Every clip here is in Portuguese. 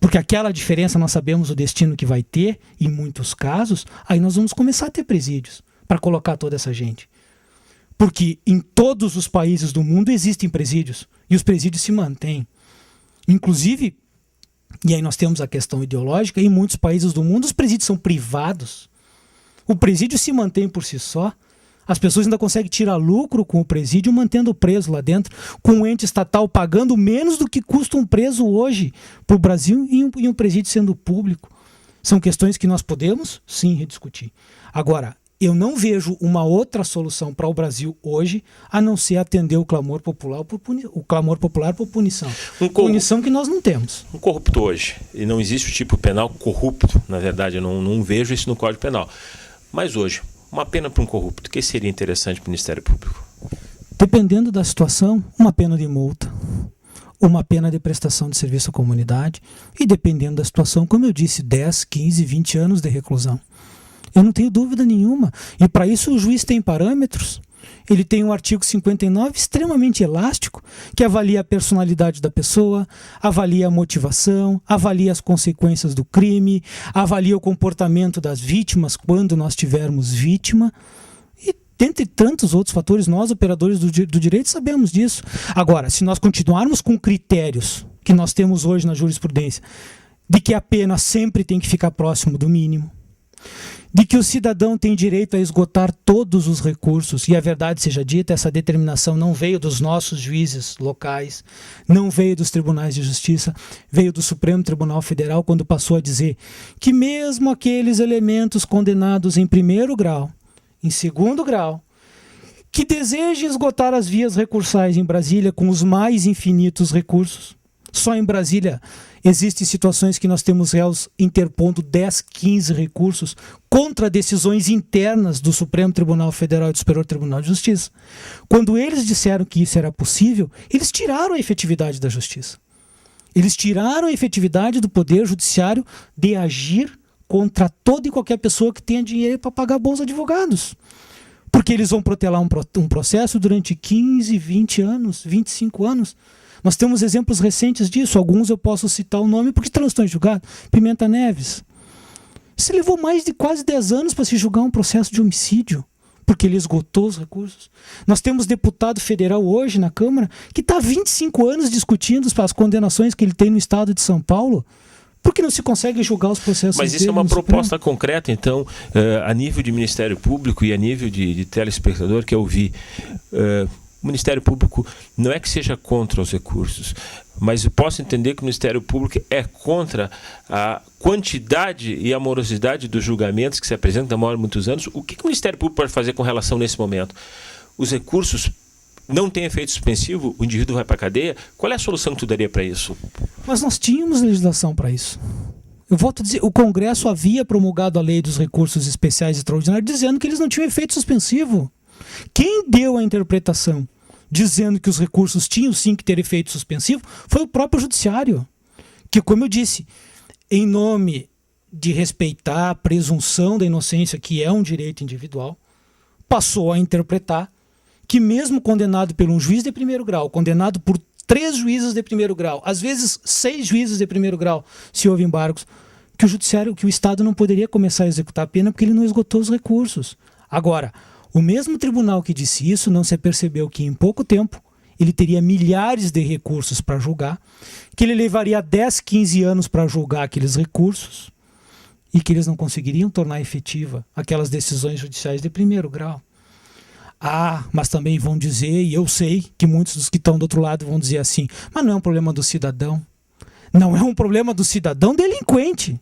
porque aquela diferença nós sabemos o destino que vai ter, em muitos casos, aí nós vamos começar a ter presídios para colocar toda essa gente. Porque em todos os países do mundo existem presídios, e os presídios se mantêm. Inclusive, e aí nós temos a questão ideológica, em muitos países do mundo os presídios são privados. O presídio se mantém por si só. As pessoas ainda conseguem tirar lucro com o presídio mantendo o preso lá dentro, com o ente estatal pagando menos do que custa um preso hoje para o Brasil e um presídio sendo público. São questões que nós podemos, sim, rediscutir. Agora, eu não vejo uma outra solução para o Brasil hoje a não ser atender o clamor popular por punição. Punição que nós não temos. Um corrupto hoje, e não existe o tipo penal corrupto, na verdade, eu não vejo isso no Código Penal. Mas hoje, uma pena para um corrupto, o que seria interessante para o Ministério Público? Dependendo da situação, uma pena de multa, uma pena de prestação de serviço à comunidade e, dependendo da situação, como eu disse, 10, 15, 20 anos de reclusão. Eu não tenho dúvida nenhuma. E para isso o juiz tem parâmetros. Ele tem um artigo 59 extremamente elástico, que avalia a personalidade da pessoa, avalia a motivação, avalia as consequências do crime, avalia o comportamento das vítimas quando nós tivermos vítima. E dentre tantos outros fatores, nós, operadores do direito, sabemos disso. Agora, se nós continuarmos com critérios que nós temos hoje na jurisprudência, de que a pena sempre tem que ficar próximo do mínimo, de que o cidadão tem direito a esgotar todos os recursos, e a verdade seja dita, essa determinação não veio dos nossos juízes locais, não veio dos tribunais de justiça, veio do Supremo Tribunal Federal, quando passou a dizer que mesmo aqueles elementos condenados em primeiro grau, em segundo grau, que desejem esgotar as vias recursais em Brasília com os mais infinitos recursos, só em Brasília existem situações que nós temos réus interpondo 10, 15 recursos contra decisões internas do Supremo Tribunal Federal e do Superior Tribunal de Justiça. Quando eles disseram que isso era possível, eles tiraram a efetividade da justiça. Eles tiraram a efetividade do Poder Judiciário de agir contra toda e qualquer pessoa que tenha dinheiro para pagar bons advogados. Porque eles vão protelar um processo durante 15, 20 anos, 25 anos. Nós temos exemplos recentes disso, alguns eu posso citar o nome porque estão em julgado. Pimenta Neves. Se levou mais de quase 10 anos para se julgar um processo de homicídio, porque ele esgotou os recursos. Nós temos deputado federal hoje na Câmara que está há 25 anos discutindo as condenações que ele tem no estado de São Paulo, porque não se consegue julgar os processos. Mas isso é uma proposta concreta, então, a nível de Ministério Público e a nível de telespectador que eu vi. O Ministério Público não é que seja contra os recursos, mas eu posso entender que o Ministério Público é contra a quantidade e a morosidade dos julgamentos que se apresentam, demoram muitos anos. O que o Ministério Público pode fazer com relação nesse momento? Os recursos não têm efeito suspensivo, o indivíduo vai para a cadeia. Qual é a solução que tu daria para isso? Mas nós tínhamos legislação para isso. Eu volto a dizer, o Congresso havia promulgado a lei dos recursos especiais e extraordinários dizendo que eles não tinham efeito suspensivo. Quem deu a interpretação dizendo que os recursos tinham sim que ter efeito suspensivo foi o próprio judiciário, que, como eu disse, em nome de respeitar a presunção da inocência, que é um direito individual, passou a interpretar que mesmo condenado por um juiz de primeiro grau, condenado por 3 juízes de primeiro grau, às vezes 6 juízes de primeiro grau, se houve embargos, que o judiciário, que o Estado não poderia começar a executar a pena porque ele não esgotou os recursos. Agora, o mesmo tribunal que disse isso não se apercebeu que em pouco tempo ele teria milhares de recursos para julgar, que ele levaria 10, 15 anos para julgar aqueles recursos e que eles não conseguiriam tornar efetiva aquelas decisões judiciais de primeiro grau. Mas também vão dizer, e eu sei que muitos dos que estão do outro lado vão dizer assim, mas não é um problema do cidadão. Não é um problema do cidadão delinquente.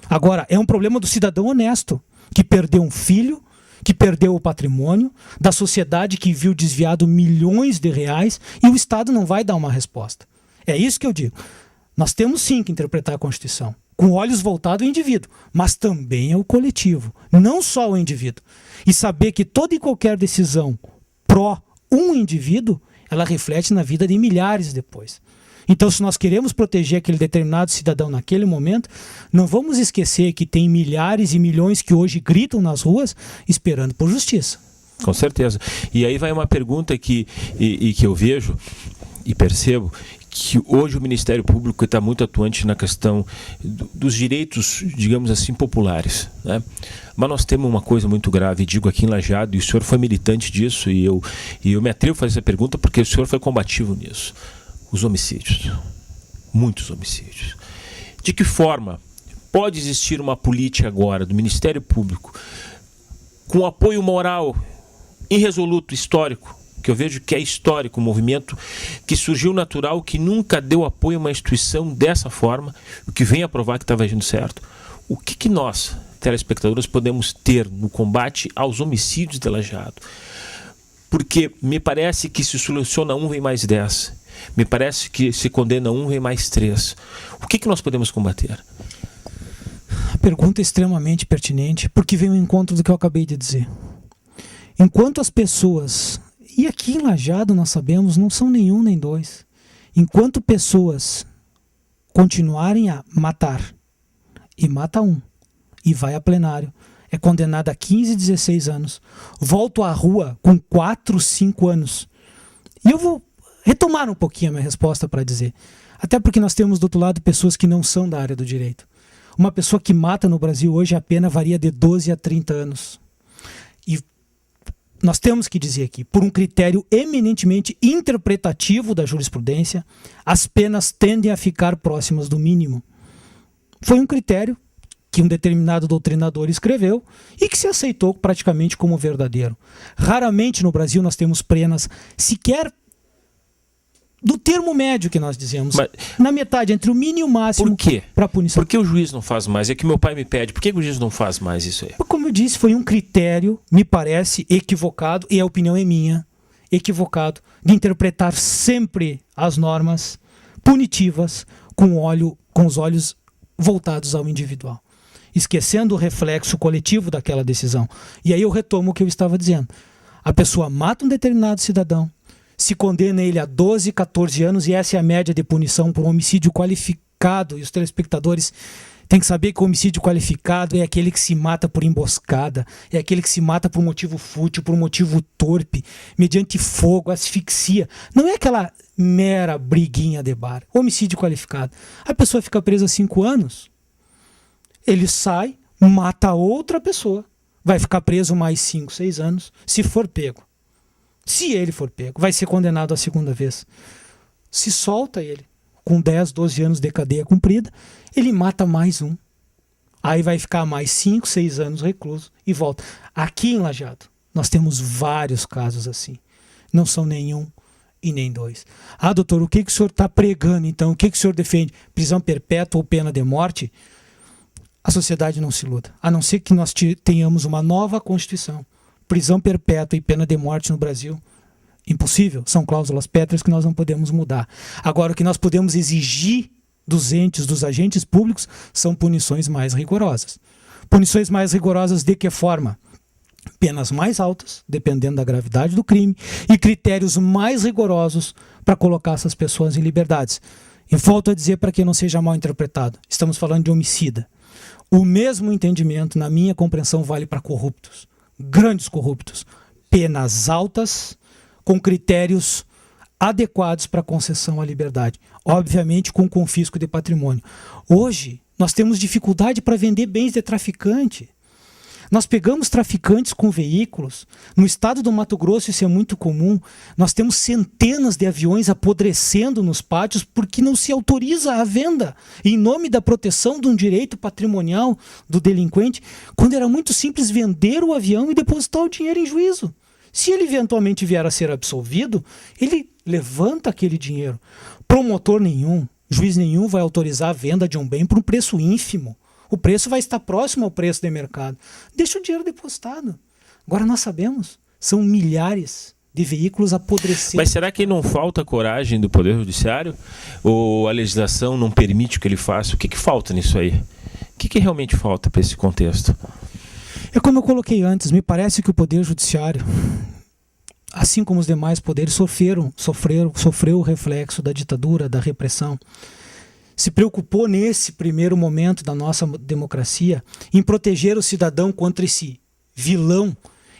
Agora, é um problema do cidadão honesto, que perdeu um filho, que perdeu o patrimônio, da sociedade que viu desviado milhões de reais e o Estado não vai dar uma resposta. É isso que eu digo. Nós temos sim que interpretar a Constituição, com olhos voltados ao indivíduo, mas também ao coletivo, não só ao indivíduo. E saber que toda e qualquer decisão pró um indivíduo, ela reflete na vida de milhares depois. Então, se nós queremos proteger aquele determinado cidadão naquele momento, não vamos esquecer que tem milhares e milhões que hoje gritam nas ruas esperando por justiça. Com certeza. E aí vai uma pergunta que eu vejo e percebo que hoje o Ministério Público está muito atuante na questão dos direitos, digamos assim, populares, né? Mas nós temos uma coisa muito grave, digo aqui em Lajeado, e o senhor foi militante disso, e eu me atrevo a fazer essa pergunta porque o senhor foi combativo nisso. Os homicídios. Muitos homicídios. De que forma pode existir uma política agora do Ministério Público com apoio moral irresoluto, histórico, que eu vejo que é histórico, um movimento que surgiu natural, que nunca deu apoio a uma instituição dessa forma, o que vem a provar que estava agindo certo. O que nós, telespectadores, podemos ter no combate aos homicídios de Lajeado? Porque me parece que se soluciona um, vem mais 10. Me parece que se condena um, vem mais 3. O que nós podemos combater? A pergunta é extremamente pertinente, porque vem ao encontro do que eu acabei de dizer. Enquanto as pessoas, e aqui em Lajeado nós sabemos, não são nenhum nem dois, enquanto pessoas continuarem a matar, e mata um, e vai a plenário, é condenado a 15, 16 anos, volto à rua com 4, 5 anos. E eu vou retomar um pouquinho a minha resposta para dizer, até porque nós temos do outro lado pessoas que não são da área do direito. Uma pessoa que mata no Brasil hoje, a pena varia de 12 a 30 anos. E nós temos que dizer aqui, por um critério eminentemente interpretativo da jurisprudência, as penas tendem a ficar próximas do mínimo. Foi um critério que um determinado doutrinador escreveu e que se aceitou praticamente como verdadeiro. Raramente no Brasil nós temos penas sequer do termo médio que nós dizemos, mas na metade, entre o mínimo e o máximo para punição. Por que o juiz não faz mais? É que meu pai me pede, por que o juiz não faz mais isso aí? Como eu disse, foi um critério, me parece, equivocado, e a opinião é minha, equivocado, de interpretar sempre as normas punitivas com os olhos voltados ao individual, esquecendo o reflexo coletivo daquela decisão. E aí eu retomo o que eu estava dizendo. A pessoa mata um determinado cidadão, se condena ele a 12, 14 anos, e essa é a média de punição por um homicídio qualificado. E os telespectadores têm que saber que o homicídio qualificado é aquele que se mata por emboscada, é aquele que se mata por motivo fútil, por motivo torpe, mediante fogo, asfixia. Não é aquela mera briguinha de bar. Homicídio qualificado. A pessoa fica presa 5 anos, ele sai, mata outra pessoa, vai ficar preso mais 5, 6 anos, se for pego. Se ele for pego, vai ser condenado a segunda vez. Se solta ele, com 10, 12 anos de cadeia cumprida, ele mata mais um. Aí vai ficar mais 5, 6 anos recluso e volta. Aqui em Lajeado, nós temos vários casos assim. Não são nenhum e nem dois. Ah, doutor, o que o senhor está pregando então? O que o senhor defende? Prisão perpétua ou pena de morte? A sociedade não se iluda. A não ser que nós tenhamos uma nova Constituição. Prisão perpétua e pena de morte no Brasil, impossível. São cláusulas pétreas que nós não podemos mudar. Agora, o que nós podemos exigir dos entes, dos agentes públicos, são punições mais rigorosas. Punições mais rigorosas de que forma? Penas mais altas, dependendo da gravidade do crime, e critérios mais rigorosos para colocar essas pessoas em liberdades. E volto a dizer para que não seja mal interpretado, estamos falando de homicida. O mesmo entendimento, na minha compreensão, vale para corruptos. Grandes corruptos, penas altas, com critérios adequados para concessão à liberdade, obviamente com confisco de patrimônio. Hoje nós temos dificuldade para vender bens de traficante. Nós pegamos traficantes com veículos. No estado do Mato Grosso isso é muito comum. Nós temos centenas de aviões apodrecendo nos pátios porque não se autoriza a venda em nome da proteção de um direito patrimonial do delinquente, quando era muito simples vender o avião e depositar o dinheiro em juízo. Se ele eventualmente vier a ser absolvido, ele levanta aquele dinheiro. Promotor nenhum, juiz nenhum vai autorizar a venda de um bem por um preço ínfimo. O preço vai estar próximo ao preço de mercado. Deixa o dinheiro depositado. Agora nós sabemos, são milhares de veículos apodrecendo. Mas será que não falta coragem do Poder Judiciário? Ou a legislação não permite que ele faça? O que falta nisso aí? O que realmente falta para esse contexto? É como eu coloquei antes, me parece que o Poder Judiciário, assim como os demais poderes, sofreu o reflexo da ditadura, da repressão. Se preocupou nesse primeiro momento da nossa democracia em proteger o cidadão contra esse vilão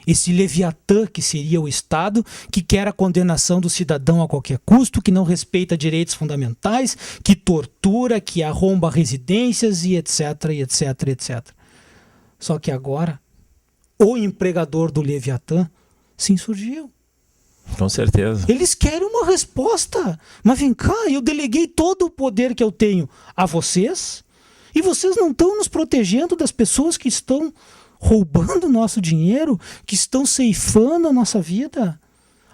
esse Leviatã que seria o Estado, que quer a condenação do cidadão a qualquer custo, que não respeita direitos fundamentais, que tortura, que arromba residências e etc, etc, etc. Só que agora, o empregador do Leviatã se insurgiu. Com certeza. Eles querem uma resposta. Mas vem cá, eu deleguei todo o poder que eu tenho a vocês e vocês não estão nos protegendo das pessoas que estão roubando o nosso dinheiro, que estão ceifando a nossa vida.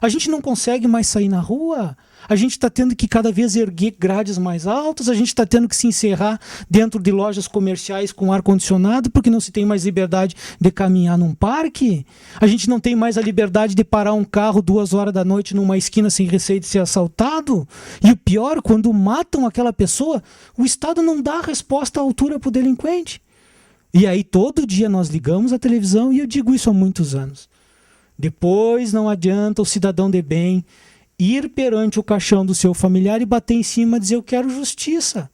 A gente não consegue mais sair na rua. A gente está tendo que cada vez erguer grades mais altas, a gente está tendo que se encerrar dentro de lojas comerciais com ar-condicionado porque não se tem mais liberdade de caminhar num parque. A gente não tem mais a liberdade de parar um carro 2 horas da noite numa esquina sem receio de ser assaltado. E o pior, quando matam aquela pessoa, o Estado não dá resposta à altura para o delinquente. E aí todo dia nós ligamos a televisão e eu digo isso há muitos anos. Depois não adianta o cidadão de bem ir perante o caixão do seu familiar e bater em cima e dizer eu quero justiça.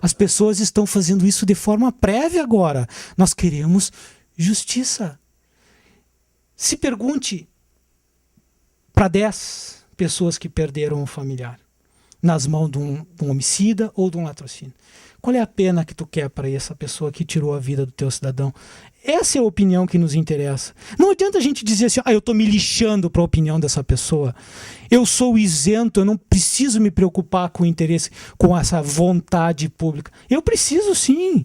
As pessoas estão fazendo isso de forma prévia agora. Nós queremos justiça. Se pergunte para 10 pessoas que perderam um familiar nas mãos de um homicida ou de um latrocínio. Qual é a pena que tu quer para essa pessoa que tirou a vida do teu cidadão? Essa é a opinião que nos interessa. Não adianta a gente dizer assim, eu estou me lixando para a opinião dessa pessoa. Eu sou isento, eu não preciso me preocupar com o interesse, com essa vontade pública. Eu preciso sim.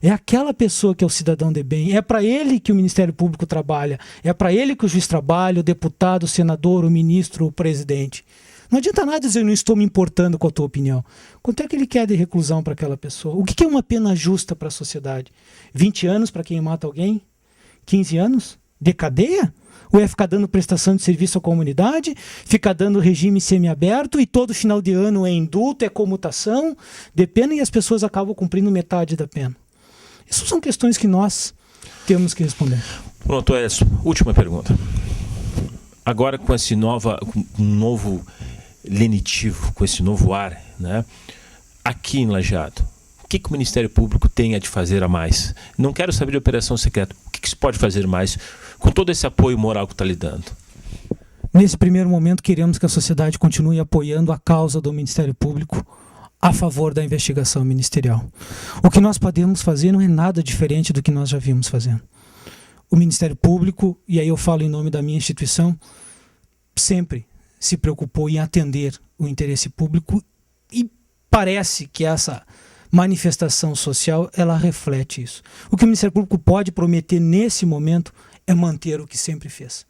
É aquela pessoa que é o cidadão de bem. É para ele que o Ministério Público trabalha. É para ele que o juiz trabalha, o deputado, o senador, o ministro, o presidente. Não adianta nada dizer eu não estou me importando com a tua opinião. Quanto é que ele quer de reclusão para aquela pessoa? O que é uma pena justa para a sociedade? 20 anos para quem mata alguém? 15 anos? De cadeia? Ou é ficar dando prestação de serviço à comunidade? Ficar dando regime semiaberto e todo final de ano é indulto, é comutação de pena e as pessoas acabam cumprindo metade da pena? Essas são questões que nós temos que responder. Pronto, Edson. Última pergunta. Agora com esse novo lenitivo, com esse novo ar, né? Aqui em Lajeado, o que o Ministério Público tem a de fazer a mais? Não quero saber de operação secreta. O que se pode fazer mais com todo esse apoio moral que está lhe dando? Nesse primeiro momento, queremos que a sociedade continue apoiando a causa do Ministério Público a favor da investigação ministerial. O que nós podemos fazer não é nada diferente do que nós já vimos fazendo. O Ministério Público, e aí eu falo em nome da minha instituição, sempre se preocupou em atender o interesse público e parece que essa manifestação social, ela reflete isso. O que o Ministério Público pode prometer nesse momento é manter o que sempre fez.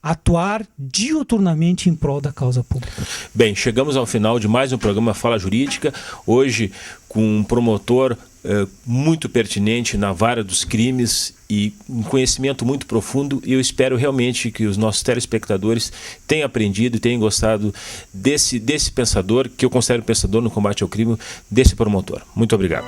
Atuar diuturnamente em prol da causa pública. Bem, chegamos ao final de mais um programa Fala Jurídica, hoje com um promotor muito pertinente na vara dos crimes e um conhecimento muito profundo, e eu espero realmente que os nossos telespectadores tenham aprendido e tenham gostado desse pensador, que eu considero pensador no combate ao crime, desse promotor. Muito obrigado.